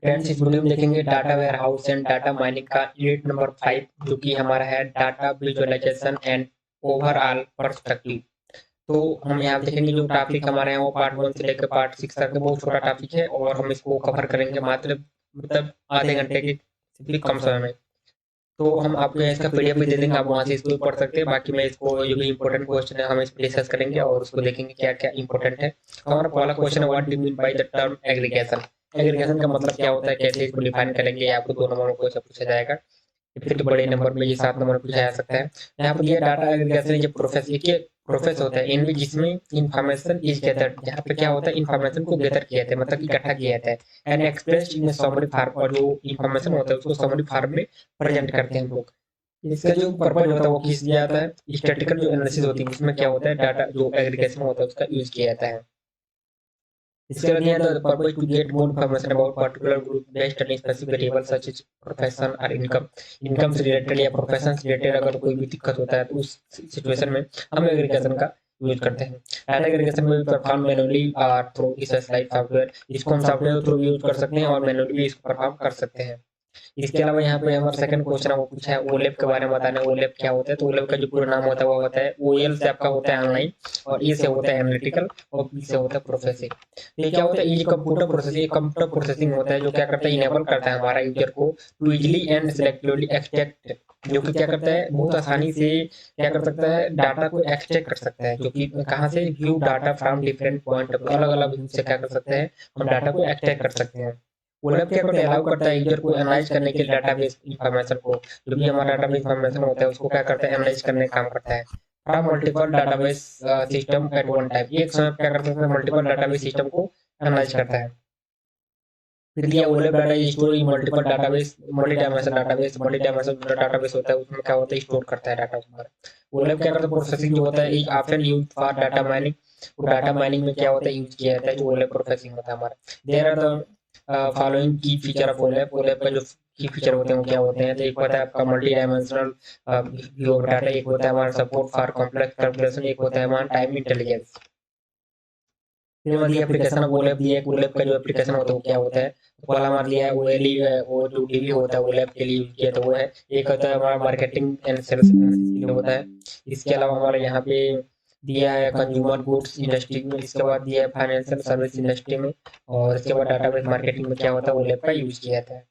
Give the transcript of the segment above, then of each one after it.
Friends इस video में देखेंगे data warehouse and data mining का यूनिट नंबर 5 जो कि हमारा है data visualisation and overall perspective. तो हम यहाँ देखेंगे जो टॉपिक हमारे यहाँ वो पार्ट 1 से लेकर पार्ट 6 तक बहुत छोटा टॉपिक है और हम इसको कवर करेंगे मात्र मतलब आधे घंटे के भी कम समय में। तो हम आपको इसका पीडीएफ भी दे देंगे, आप वहाँ से इसको भी पढ़ सकते हैं। बाकी मैं इसको जो भी इंपॉर्टेंट क्वेश्चन है हम इस पर डिस्कस करेंगे और उसको देखेंगे क्या क्या इंपॉर्टेंट है। हमारा पहला क्वेश्चन है what do you mean by the term aggregation. Aggregation का मतलब क्या होता है, कैसे इसको डिफाइन करेंगे, आपको 2 नंबर में क्वेश्चन पूछा जाएगा, फिर बड़े नंबर में ये 7 नंबर पूछा जा सकता है। यहाँ पर ये डाटा एग्रीगेशन ये प्रोसेस एक प्रोसेस होता है इनमें जिसमें इंफॉर्मेशन इज गैदर्ड, यहाँ पे क्या होता है इंफॉर्मेशन को गैदर किया जाता है मतलब इकट्ठा किया जाता है and expressed in summary form, और जो इंफॉर्मेशन होता है उसको समरी फॉर्म में प्रेजेंट करते हैं हम लोग। इसका जो पर्पज होता है वो किस दिया जाता है, स्टैटिकल जो एनालिसिस होती है उसमें क्या होता है डाटा जो एग्रीगेशन होता है उसका यूज किया जाता है। इसके बाद the purpose to get more information about particular group based on specific variable such as profession और इनकम। इनकम से रिलेटेड या प्रोफेशन से रिलेटेड अगर कोई भी दिक्कत होता है तो उस सिचुएशन में हम एग्रीगेशन का यूज करते हैं। डाटा एग्रीगेशन में परफॉर्म मैनुअली और थ्रू स्पेशलाइज्ड सॉफ्टवेयर, इसको हम सॉफ्टवेयर थ्रू यूज कर सकते हैं और मैनुअली भी इसको परफॉर्म कर सकते हैं। इसके अलावा यहाँ पे हमारा सेकंड क्वेश्चन है वो पूछा है ओलेप के बारे में बताना है। ओलेप क्या होता है, तो ओलेप का जो पूरा नाम होता है वो होता है ओएल से आपका होता है ऑनलाइन, और ई से होता है एनालिटिकल, और पी से होता है प्रोसेसिंग। ये क्या होता है, ये कंप्यूटर प्रोसेसिंग, ये कंप्यूटर प्रोसेसिंग होता है जो क्या करता है इनेबल करता है हमारा यूजर को to easily and selectively extract, जो कि क्या करता है बहुत आसानी से क्या कर सकता है डाटा को एक्सट्रैक्ट कर सकता है, जो कि कहाँ से view data from different point, अलग अलग व्यू से क्या कर सकते हैं हम डाटा को एक्सट्रैक्ट कर सकते हैं। वेब क्या करता है अलाउ करता है यूजर को एनालाइज करने के लिए डाटाबेस इंफॉर्मेशन को, जो भी हमारा डाटाबेस इंफॉर्मेशन होता है उसको क्या करता है एनालाइज करने का काम करता है from multiple database system eight one time. एक समय क्या करता है मल्टीपल डाटाबेस सिस्टम को एनालाइज करता है। फिर दिया web data store in multiple database, multi dimensional database होता है उसमें क्या होता है स्टोर करता है डाटा हमारा। वेब क्या करता है प्रोसेसिंग जो होता है is often used for data mining, तो डाटा माइनिंग में क्या होता है यूज किया जाता है जो वेब प्रोसेसिंग होता है हमारा। देयर आर द फॉलोइंग की फीचर ऑफ ओलेप। ओलेप का जो की फीचर होते हैं वो क्या होते हैं, तो एक होता है आपका multi dimensional view of data, एक होता है हमारा सपोर्ट फॉर कॉम्प्लेक्स कैलकुलेशन, एक होता है हमारा टाइम इंटेलिजेंस। फिर हमारे लिए एप्लीकेशन ऑफ ओलेप दिया है, ओलेप का जो एप्लीकेशन होता है वो क्या होता है, तो पहला हमारे लिए है ओएलई, वो जो डीबी होता है ओलेप के लिए यूज किया तो वो है। एक होता है हमारा मार्केटिंग एंड सेल्स के लिए होता है। इसके अलावा हमारे यहाँ पे दिया है कंज्यूमर गुड्स इंडस्ट्री में, इसके बाद दिया है फाइनेंशियल सर्विस इंडस्ट्री में, और इसके बाद डाटाबेस मार्केटिंग में क्या होता है ओलेप का यूज किया जाता है।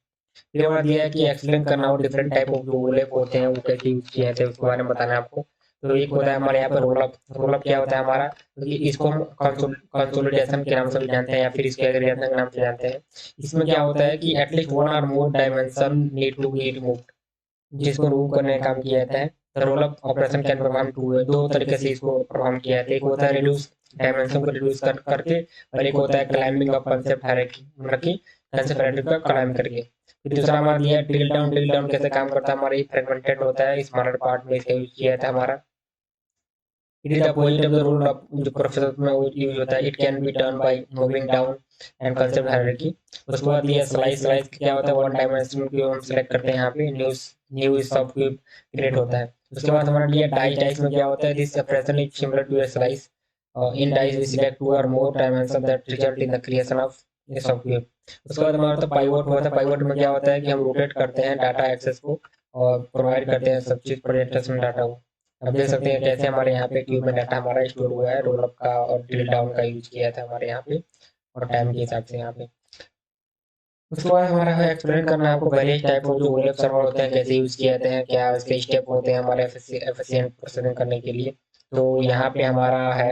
फिर हमारा दिया है कि एक्सप्लेन करना हो डिफरेंट टाइप ऑफ जो ओलेप होते हैं वो कैसे यूज किए जाते हैं उसके बारे में बताना है आपको। तो एक होता है हमारे यहाँ पे रोलअप। रोलअप क्या होता है हमारा, क्योंकि इसको हम कंसोलिडेशन के नाम से भी जानते हैं या फिर इसके एग्रीगेशन के नाम से जानते हैं। इसमें क्या होता है कि at least one or more dimension need to be removed, जिसको रिमूव करने का काम किया जाता है। The roll up operation can perform two way, दो तरीके से इसको परफॉर्म किया जाता है। एक होता है रिड्यूस डायमेंशन को रिड्यूस करके, और एक होता है क्लाइंबिंग अप कंसेप्ट हायरार्की, मतलब कि कंसेप्ट हायरार्की का क्लाइंब करके। फिर दूसरा हमारा दिया है ड्रिल डाउन। ड्रिल डाउन कैसे काम करता है, हमारा ये फ्रेगमेंटेड होता है स्मॉलर पार्ट में इसका यूज किया जाता है हमारा। It is the opposite of the rule of जो प्रोफेसर में वो यूज होता है, it can be done by moving down and concept hierarchy. उसके बाद दिया स्लाइस। स्लाइस क्या होता है वन डायमेंशन को हम सिलेक्ट करते हैं यहाँ पे, न्यू सब क्यूब क्रिएट होता है। उसके बाद हमारा दिया डाइस। डाइस में क्या होता है this operation is similar to a slice, in dice we select two or more dimension that result in the creation of a sub cube. उसके बाद हमारा तो पाइवट होता है। पाइवट में क्या होता है कि हम रोटेट करते हैं डाटा एक्सेस को और प्रोवाइड करते हैं सब चीज प्रोजेक्टेशन डाटा को। अब देख सकते हैं कैसे हमारे यहाँ पे क्यूब में डाटा हमारा स्टोर हुआ है, रोलअप का और ड्रिल डाउन का यूज किया था हमारे यहाँ पे और टाइम के हिसाब से यहाँ पे। उसके बाद हमारा है एक्सप्लेन करना आपको वेरियस टाइप ऑफ जो वेब सर्वर होते हैं कैसे यूज किए जाते हैं, क्या इसके स्टेप होते हैं हमारे एफिशिएंट प्रोसेसिंग करने के लिए। तो यहाँ पे हमारा है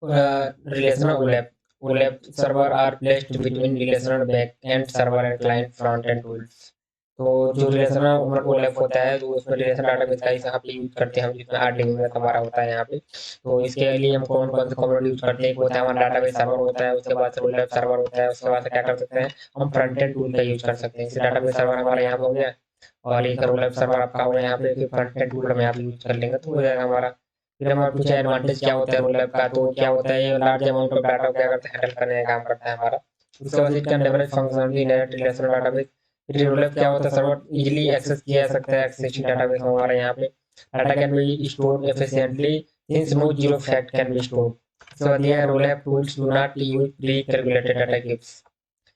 relational OLAP. OLAP server are placed between relational back end server and client front end tools. तो जो रिलेशनल ओलेप होता है तो उसमें रिलेशन डाटाबेस का यहाँ पे यूज करते हैं हम, जिसमें 8 DB में हमारा होता है यहाँ पे। तो इसके लिए हम कौन कौन से कॉम्पोनेंट यूज करते हैं, एक होता है हमारा डाटाबेस सर्वर होता है, उसके बाद ओलेप सर्वर होता है, उसके बाद से क्या कर सकते हैं हम फ्रंट एंड टूल का यूज कर सकते हैं। इसे डाटाबेस सर्वर हमारे यहाँ पे हो गया और एक ओलेप सर्वर आपका हो गया यहाँ पे, फिर फ्रंट एंड टूल हम यहाँ पे यूज कर लेंगे तो हो जाएगा हमारा। फिर हमारा पूछा एडवांटेज क्या होता है रोलअप का, तो क्या होता है ये लार्ज अमाउंट ऑफ डाटा को क्या करता है हैंडल करने का काम करता है हमारा। उसके बाद it can leverage functionality in relational database. फिर रोलअप क्या होता है सर्वर इजीली एक्सेस किया जा सकता है एक्सिस्टिंग डाटाबेस हमारे यहाँ पे। Data can be stored efficiently since no zero fact can be stored. उसके बाद ये roll up tools do not use pre calculated data gives.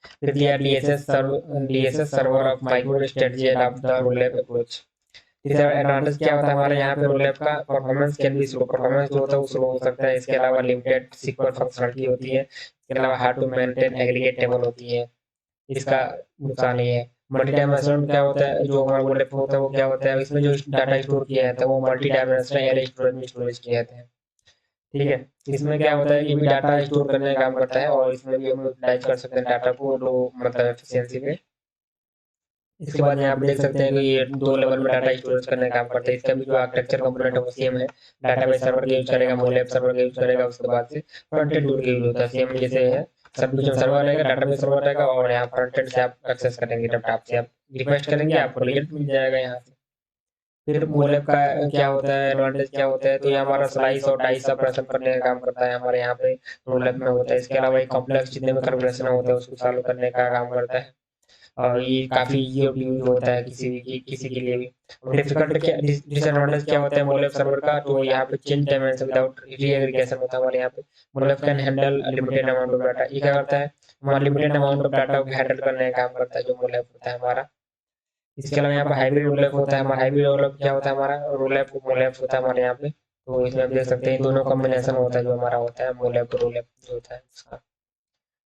फिर दिया DSS server of MicroStrategy and the roll up approach. तीसरा advantage क्या होता है हमारे यहाँ पे रोलअप का, performance can be slow, performance जो होता है वो स्लो हो सकता है। इसके अलावा लिमिटेड सिक्योर फंक्शनलिटी होती है, इसके अलावा hard to maintain aggregate table होती है, इसका नुकसान ये है। मल्टी डायमेंशनल क्या होता है, जो हमारा रोलअप होता है वो क्या होता है, इसमें जो डाटा स्टोर किया जाता है वो मल्टी डायमेंशनल एरे स्टोरेज में स्टोरेज किया जाता है। ठीक है, इसमें क्या होता है, ये भी डाटा स्टोर करने का काम करता है और इसमें भी हम यूटिलाइज कर सकते हैं डाटा को लो मतलब एफिशिएंसी पे। इसके बाद यहाँ पे देख सकते हैं कि ये 2 लेवल में डाटा स्टोरेज करने का काम करता है। इसका भी जो आर्किटेक्चर कंपोनेंट है वो सेम है, डाटाबेस सर्वर का यूज करेगा, मोलैप सर्वर का यूज करेगा, उसके बाद से फ्रंट एंड टूल का यूज होता है सेम जैसे है। सब कुछ सर्वर रहेगा, डाटाबेस सर्वर रहेगा और यहाँ फ्रंट एंड से आप एक्सेस करेंगे, लैपटॉप से आप रिक्वेस्ट करेंगे आपको रिजल्ट मिल जाएगा यहाँ से। फिर मोलैप का क्या होता है, एडवांटेज क्या होता है, तो ये हमारा स्लाइस और डाइस ऑपरेशन करने का काम करता है हमारे यहाँ पे मोलैप में होता है। इसके अलावा एक कॉम्प्लेक्स जितने भी कैलकुलेशन होता है उसको सॉल्व करने का काम करता है और ये काफी यूज होता है किसी के लिए भी। डिफिकल्ट क्या डिसएडवांटेज क्या होता है मोलैप सर्वर का, तो यहाँ पे चेंज डायमेंशन विदाउट रीएग्रीगेशन होता है हमारे यहाँ पे। MOLAP can handle limited amount of data, ये क्या करता है हमारा लिमिटेड अमाउंट ऑफ डाटा को हैंडल करने का काम करता है जो मोलैप होता है हमारा। इसके अलावा यहाँ पे हाइब्रिड रोलअप होता है हमारा, हाइब्रिड रोलअप क्या होता है हमारा, रोलअप मोलैप होता है हमारे यहाँ पे। तो इसमें आप देख सकते हैं दोनों कॉम्बिनेशन होता है जो हमारा होता है मोलैप रोलअप जो होता है इसका।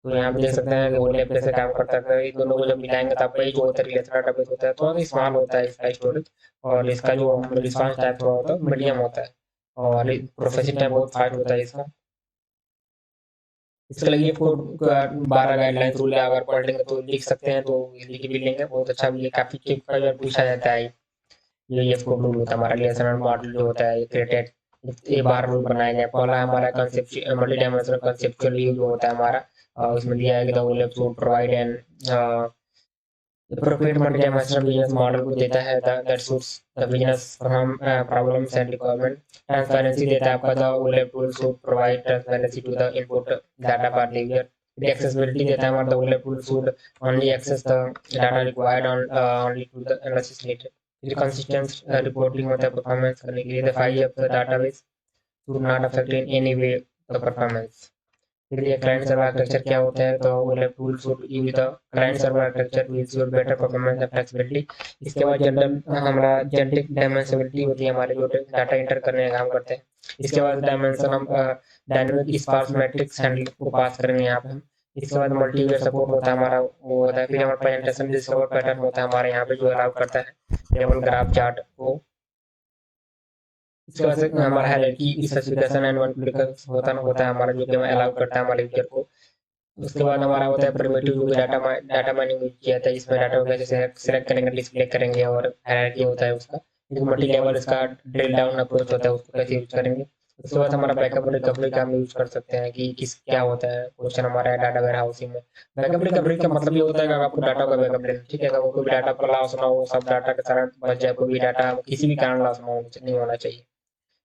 तो यहाँ पे देख सकते हैं कि मोलैप कैसे काम करता है, इन दोनों को जब मिलाएंगे तो आपका ये जो होता है रिलेशनल डाटाबेस होता है थोड़ा सा स्मॉल होता है इसका स्टोरेज, और इसका जो रिस्पांस टाइम थोड़ा होता है मीडियम होता है और प्रोसेसिंग टाइम बहुत फास्ट होता है इसका। इसके लिए आपको 12 गाइडलाइंस रूल अगर पढ़ेंगे तो लिख सकते हैं, तो लिख भी लेंगे, बहुत अच्छा भी है, काफी चीज का पूछा जाता है। ये स्कोप रूल होता है हमारा, रिलेशनल मॉडल जो होता है क्रिएटेड ये 12 रूल बनाए गए। पहला हमारा concept multi dimensional conceptual view जो होता है हमारा, उसमें दिया है कि the web should provide an appropriate multi-dimensional business model को देता है that suits the business problems and requirement। Transparency देता है आपका, the web tool should provide transparency to the input data for the user। Accessibility देता है हमारा, the web tool should only access the data required on only to the analysis needed। फिर consistent reporting होता है performance करने के लिए, the file of the database should not affect in any way the performance। फिर ये client server architecture क्या होता है, तो web tool should use the client server architecture will your better performance and flexibility. इसके बाद जनरल हमारा genetic डायमेंसिबिलिटी होती है हमारे जो डाटा एंटर करने का काम करते हैं। इसके बाद डायमेंशन हम डायनेमिक स्पार्स मैट्रिक्स हैंडल को पास करेंगे यहाँ पे हम। इसके बाद मल्टीवेयर सपोर्ट होता है हमारा, वो होता है। फिर हमारा प्रेजेंटेशन डिस्कवर पैटर्न होता है हमारे यहाँ पे जो अलाउ करता है टेबल ग्राफ चार्ट को। इसके बाद से हमारा hierarchy specification and one click होता है हमारा, जो कि हमें अलाउ करता है हमारे यूजर को। उसके बाद हमारा होता है प्रिमिटिव जो डाटा माइनिंग यूज किया जाता है, इसमें डाटा को कैसे सेलेक्ट करेंगे, डिस्प्ले करेंगे और हायरार्की होता है उसका। एक मल्टी लेवल इसका ड्रिल डाउन अप्रोच होता है, उसको कैसे यूज करेंगे। उसके बाद हमारा बैकअप रिकवरी का हम यूज कर सकते हैं कि किस क्या होता है क्वेश्चन हमारा डाटा वेयर हाउसिंग में। बैकअप रिकवरी का मतलब ये होता है कि अगर आपको डाटा का बैकअप लेना, ठीक है, अगर कोई भी डाटा पर लॉस ना हो, सब डाटा के साथ बच जाए, कोई भी डाटा किसी भी कारण लॉस नहीं होना चाहिए।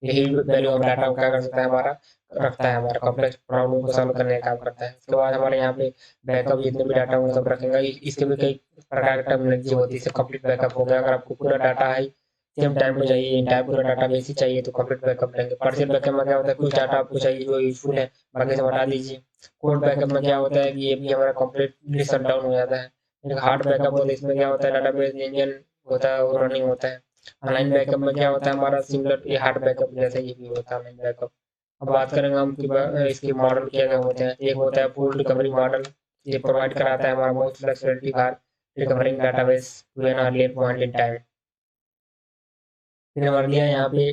यही वैल्यू ऑफ डाटा क्या कर सकता है हमारा, रखता है हमारा कॉम्प्लेक्स प्रॉब्लम को सॉल्व करने का काम करता है। उसके बाद हमारे यहाँ पे बैकअप जितने भी डाटा होंगे सब रखेंगे। इसके भी कई प्रकार की टर्मिनोलॉजी होती है, जैसे कंप्लीट बैकअप हो गया, अगर आपको पूरा डाटा है सेम टाइम पे चाहिए, इंटायर पूरा डाटा बेस ही चाहिए तो कंप्लीट बैकअप लेंगे। पार्शियल बैकअप में क्या होता है, कुछ डाटा आपको चाहिए जो यूजफुल है, बाकी सब हटा दीजिए। कोड बैकअप में क्या होता है कि ये भी हमारा कंप्लीटली शट डाउन हो जाता है। एक हार्ड बैकअप होता है, इसमें क्या होता है डाटाबेस इंजन होता है वो रनिंग होता है। ऑनलाइन बैकअप में क्या होता है हमारा सिमिलर ये हार्ड बैकअप जैसे ये भी होता है ऑनलाइन बैकअप। अब बात करेंगे हम कि इसके मॉडल क्या क्या होते हैं। एक होता है फुल रिकवरी मॉडल, ये प्रोवाइड कराता है हमारा most flexibility for recovering database to an earlier point in time. फिर हमारे लिए यहाँ पे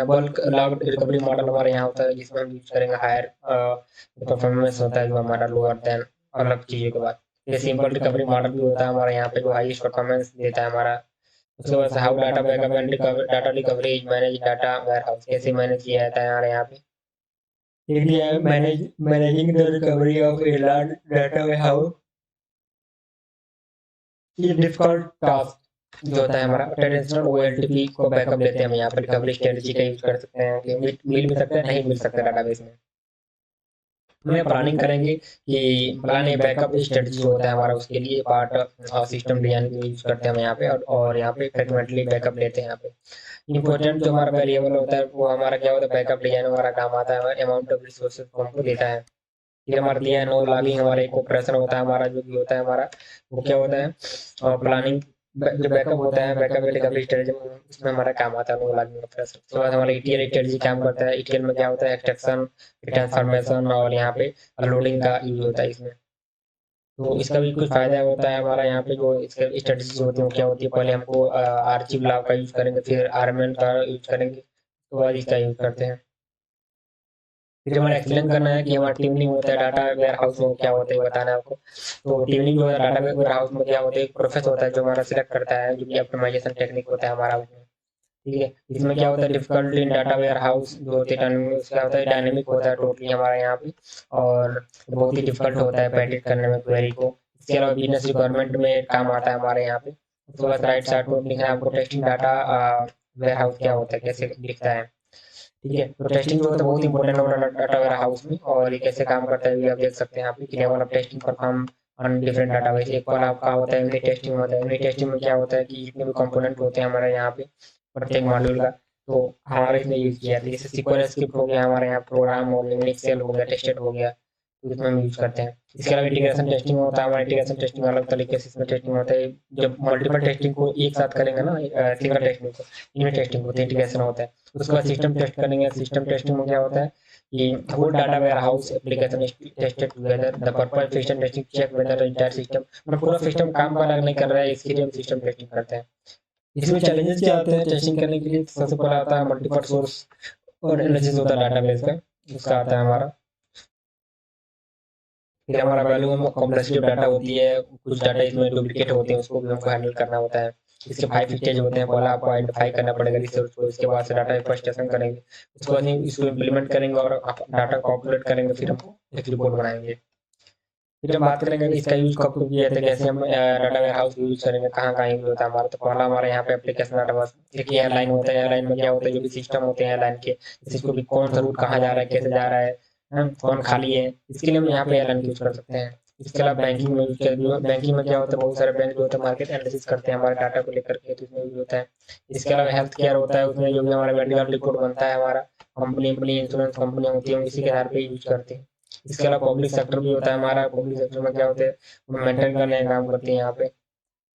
बल्क लॉग रिकवरी मॉडल हमारे यहाँ होता है, जिसमें हम यूज करेंगे हायर परफॉर्मेंस होता है जो हमारा लोअर देन अलग चीज़ों के बाद। ये सिंपल रिकवरी मॉडल भी होता है हमारे यहाँ पे जो हाईएस्ट परफॉर्मेंस देता है हमारा। उसके बाद how data backup and data recovery manage data warehouse कैसे मैनेज किया जाता है हमारे यहाँ पे। Managing the recovery of a large data warehouse is difficult task जो होता है हमारा। ट्रेडिशनल OLTP को बैकअप लेते हैं हम यहाँ पर रिकवरी स्ट्रेटजी का यूज कर सकते हैं कि मिल भी सकते हैं नहीं मिल सकते डाटाबेस में। हमने प्लानिंग करेंगे कि प्लान ए बैकअप स्ट्रेटजी जो होता है हमारा उसके लिए पार्ट सिस्टम डिजाइन को यूज करते हैं हम यहाँ पे, और यहाँ पे फ्रेक्वेंटली बैकअप लेते हैं यहाँ पे। इंपॉर्टेंट जो हमारा वेरिएबल होता है वो हमारा क्या होता है बैकअप डिजाइन हमारा काम आता है, अमाउंट ऑफ रिसोर्सेज को हमको देता है। फिर हमारा दिया है नो लॉगिंग, हमारा एक ऑपरेशन होता है हमारा, जो भी होता है हमारा वो क्या होता है, और प्लानिंग जो बैकअप होता है, बैकअप रिकवरी स्ट्रेटजी, उसमें हमारा काम आता है नो लॉगिंग ऑपरेशन। उसके बाद हमारा ETL स्ट्रेटजी काम करता है। ETL में क्या होता है, एक्सट्रैक्शन, ट्रांसफॉर्मेशन और यहाँ पे लोडिंग का यूज होता है इसमें। तो इसका भी कुछ फायदा होता है हमारा यहाँ पे, जो इसके स्ट्रेटजीज होती है वो क्या होती है, पहले हमको आर्चिव लाव का यूज करेंगे, फिर आरएमएन का यूज करेंगे, उसके बाद इसका यूज करते हैं। फिर हमारा एक्सप्लेन करना है कि हमारा ट्यूनिंग होता है डाटा वेयर हाउस में क्या होता है, बताना है आपको। तो ट्यूनिंग जो है डाटा वेयर हाउस में क्या होता है, एक प्रोसेस होता है जो हमारा सिलेक्ट करता है, जो कि ऑप्टिमाइजेशन टेक्निक होता है हमारा उसमें। ठीक है, इसमें क्या होता है, difficulty in data warehouse जो होती है, क्या होता है, डायनेमिक होता है टोटली हमारा यहाँ पे, और बहुत ही डिफिकल्ट होता है पैकेट करने में क्वेरी को। इसके अलावा बिजनेस रिक्वायरमेंट में काम आता है हमारे यहाँ पे। उसके बाद राइट साइड में लिखना है आपको टेस्टिंग डाटा वेयर हाउस क्या होता है, कैसे दिखता है। ठीक है, तो टेस्टिंग जो होता है बहुत इंपॉर्टेंट होता है डाटा वेयर हाउस में, और ये कैसे काम करता है ये आप देख सकते हैं। आप level of testing perform on different database. एक बार आपका होता है यूनिट टेस्टिंग होता है। यूनिट टेस्टिंग में क्या होता है कि जितने भी कंपोनेंट होते हैं हमारे यहाँ पे प्रत्येक मॉड्यूल का, तो हमारे इसमें यूज किया था। जैसे SQL स्क्रिप्ट हो गया हमारे यहाँ, प्रोग्राम हो गया, एक्सेल हो गया, टेस्टेड हो गया, तो इसमें हम यूज करते हैं। इसके अलावा इंटीग्रेशन टेस्टिंग होता है हमारा। इंटीग्रेशन टेस्टिंग अलग तरीके से इसमें टेस्टिंग होता है। जब मल्टीपल टेस्टिंग को एक साथ करेंगे ना, सिंगल टेस्टिंग को यूनिट टेस्टिंग होती है, इंटीग्रेशन होता है। उसके बाद सिस्टम टेस्ट करेंगे। सिस्टम टेस्टिंग में क्या होता है कि whole data warehouse application is tested together. The purpose system testing check whether entire system, मतलब पूरा सिस्टम काम अलग नहीं कर रहा है, इसके लिए हम सिस्टम टेस्टिंग करते हैं। इसमें चैलेंजेस क्या आते हैं टेस्टिंग करने के लिए, सबसे पहला आता है मल्टीपल सोर्स और एनालिसिस होता है डाटाबेस का, उसका आता है हमारा। फिर हमारा वैल्यू में कॉम्प्लेक्सिटी ऑफ डाटा होती है, कुछ डाटा इसमें डुप्लीकेट होते हैं, उसको भी हमको हैंडल करना होता है। इसके 5 स्टेज होते हैं। पहला आपको आइडेंटिफाई करना पड़ेगा रिसोर्स को, इसके बाद से डाटा प्रेजेंटेशन करेंगे, उसके बाद इसको इम्प्लीमेंट करेंगे और डाटा को ऑपरेट करेंगे, फिर हम एक रिपोर्ट बनाएंगे। फिर हम बात करेंगे कि इसका यूज कब कब किया जाता है, कैसे हम डाटा वेयर हाउस यूज करेंगे, कहाँ कहाँ यूज होता है हमारा। तो पहला हमारे यहाँ पे एप्लीकेशन डाटा बस, एक एयरलाइन होता है। एयरलाइन में क्या होता है, जो भी सिस्टम होते हैं एयरलाइन के, इसको भी कौन सा रूट कहाँ जा रहा है, कैसे जा रहा है, कौन खाली है, इसके लिए हम यहाँ पे एयरलाइन यूज कर सकते हैं। इसके अलावा बैंकिंग में यूज कर, बैंकिंग में क्या होता है, बहुत सारे बैंक जो होते हैं मार्केट एनालिसिस करते हैं हमारे डाटा को लेकर के, तो इसमें यूज होता है। इसके अलावा हेल्थ केयर होता है, उसमें जो भी हमारा मेडिकल रिपोर्ट बनता है हमारा, कंपनी अपनी इंश्योरेंस कंपनी होती है, इसी के आधार पर यूज करते हैं। इसके अलावा पब्लिक सेक्टर भी होता है हमारा। पब्लिक सेक्टर में क्या होते हैं, मेंटेन करने का काम करते हैं यहाँ पे।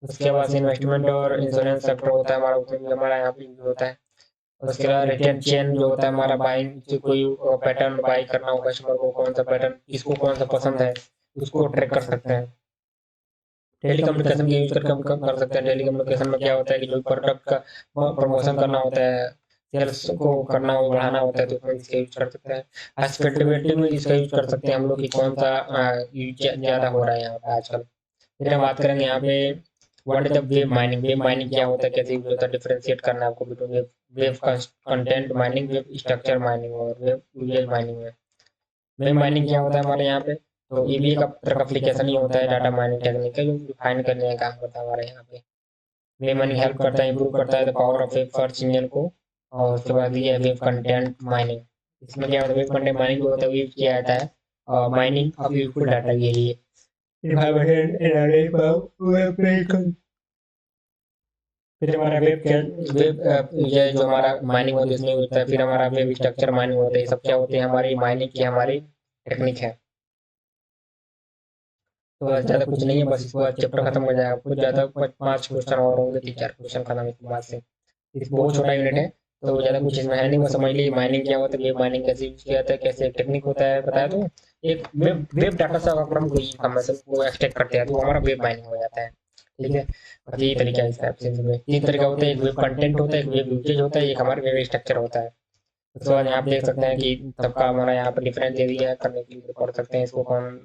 उसके बाद इन्वेस्टमेंट और इंश्योरेंस सेक्टर होता है हमारा, उसमें भी हमारा यहाँ पे यूज होता है। उसके अलावा रिटेन चेन जो होता है हमारा, बाइंग से कोई पैटर्न बाई करना हो कस्टमर को, कौन सा पैटर्न किसको कौन सा पसंद है, उसको ट्रैक कर सकते हैं। टेली कम्युनिकेशन के यूज करके हम कर सकते हैं। टेली कम्युनिकेशन में क्या होता है कि जो प्रोडक्ट का प्रमोशन करना होता है, सेल्स को करना हो, बढ़ाना होता है, तो उसमें इसका यूज कर सकते हैं। हॉस्पिटलिटी में इसका यूज कर सकते हैं हम लोग कि कौन सा ज्यादा हो रहा है यहाँ पे आजकल। फिर हम बात करेंगे यहाँ पे what is the web mining. Web mining क्या होता है, कैसे यूज होता है, डिफरेंशिएट करना है आपको between web web content mining, web structure mining और वेब यूजेज माइनिंग में। वेब माइनिंग क्या होता है हमारे यहाँ पे, तो ये भी एक तरह का एप्लीकेशन ही होता है डाटा माइनिंग टेक्निक का, जो डिफाइन करने का काम करता है हमारे यहाँ पे। वेब माइनिंग हेल्प करता है, इंप्रूव करता है the power of web search engine को। और उसके बाद ये वेब कंटेंट माइनिंग। इसमें क्या होता है, वेब कंटेंट माइनिंग जो होता है यूज किया जाता है माइनिंग ऑफ यूजफुल डाटा के लिए। फिर हमारा ये जो हमारा माइनिंग होता है इसमें होता है। फिर हमारा वेब स्ट्रक्चर माइनिंग होता है। ये सब क्या होते हैं, हमारी माइनिंग की हमारी टेक्निक है। तो बस ज़्यादा कुछ नहीं है, बस इसके बाद चैप्टर खत्म हो जाएगा। कुछ ज़्यादा 5 क्वेश्चन और होंगे, 3-4 क्वेश्चन खत्म इसके बाद से। इस बहुत छोटा यूनिट है, तो ज़्यादा कुछ इसमें है नहीं, बस समझ लीजिए माइनिंग क्या होता है, वेब माइनिंग कैसे यूज किया जाता है, कैसे एक टेक्निक होता है बताया। तो एक वेब डाटा से अगर हम कोई इंफॉर्मेशन को एक्सट्रैक्ट करते हैं तो हमारा वेब माइनिंग हो जाता है। ठीक है, और यही तरीका है इसका। तीन तरीका होता है, एक वेब कंटेंट होता है, एक वेब यूजेज होता है, एक हमारा वेब स्ट्रक्चर होता है। उसके बाद यहाँ आप देख सकते हैं कि सबका हमारा यहाँ पर डिफरेंस दे दिया है, करने के लिए पढ़ सकते हैं इसको कौन।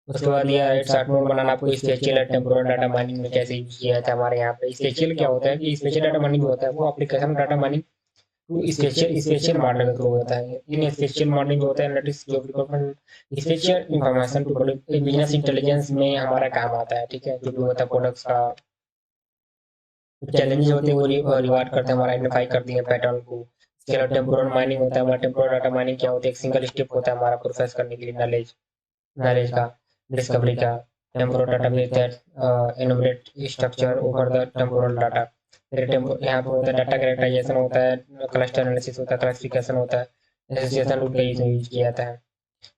उसके बाद ये राइट चार्ट नोट बनाना आपको स्पेशल और टेम्पोरल डाटा माइनिंग में कैसे यूज किया जाता है हमारे यहाँ पे। स्पेशल क्या होता है कि स्पेशल डाटा माइनिंग होता है वो application data mining to special model के थ्रू होता है। इन स्पेशल मॉडलिंग जो होता है एनालिटिक्स जो special information to business intelligence में हमारा काम आता है। ठीक है, जो भी होता है प्रोडक्ट्स का चैलेंजेस होते हैं वो रिवार्ड करते हैं, हमारा आइडेंटिफाई करती है पैटर्न को। इसके अलावा टेम्पोरल माइनिंग होता है हमारा। टेम्पोरल डाटा माइनिंग क्या होता है, एक सिंगल स्टेप होता है हमारा प्रोसेस करने के लिए नॉलेज का, डिस्कवरी का। Temporal database that enumerate structure over the temporal data. फिर यहाँ पर होता है डाटा कैरेक्टराइजेशन होता है, क्लस्टर एनालिसिस होता है, क्लासिफिकेशन होता है, एसोसिएशन रूल का यूज किया जाता है।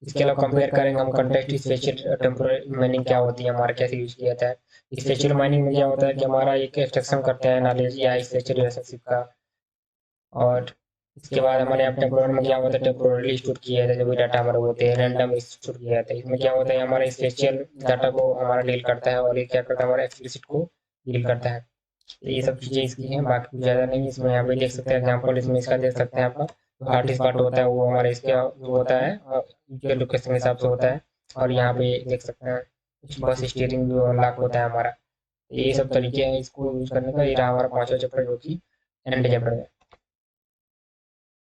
इसके अलावा कंपेयर करेंगे हम कंटेक्स्ट स्पेशल टेम्पोरल माइनिंग क्या होती है, हमारा कैसे यूज किया जाता है। स्पेशल माइनिंग में क्या होता है कि हमारा एक एक्सट्रैक्शन करते हैं नॉलेज या स्पेशल रिलेशनशिप का, और इसके बाद हमारे यहाँ टेम्पोरल में क्या होता है, टेम्पोरली स्टोर किया जाता है जो भी डाटा हमारे होते हैं, रैंडम स्टोर किया जाता है। इसमें क्या होता है, हमारा स्पेशल डाटा को हमारा डील करता है और ये क्या करता है, हमारा एक्सप्लिसिट को डील करता है। तो ये सब चीज़ें इसकी हैं, बाकी कुछ ज़्यादा नहीं। इसमें यहाँ पे देख सकते हैं एग्जाम्पल, इसमें इसका देख सकते हैं आपका जो हार्ड पार्ट होता है वो हमारे इसका जो होता है जो लोकेशन के हिसाब से होता है, और यहाँ पे देख सकते हैं कुछ बस स्टीयरिंग जो लॉक होता है हमारा। ये सब तरीके हैं इसको यूज करने का। ये रहा हमारा 5वां चैप्टर जो कि एंड चैप्टर है।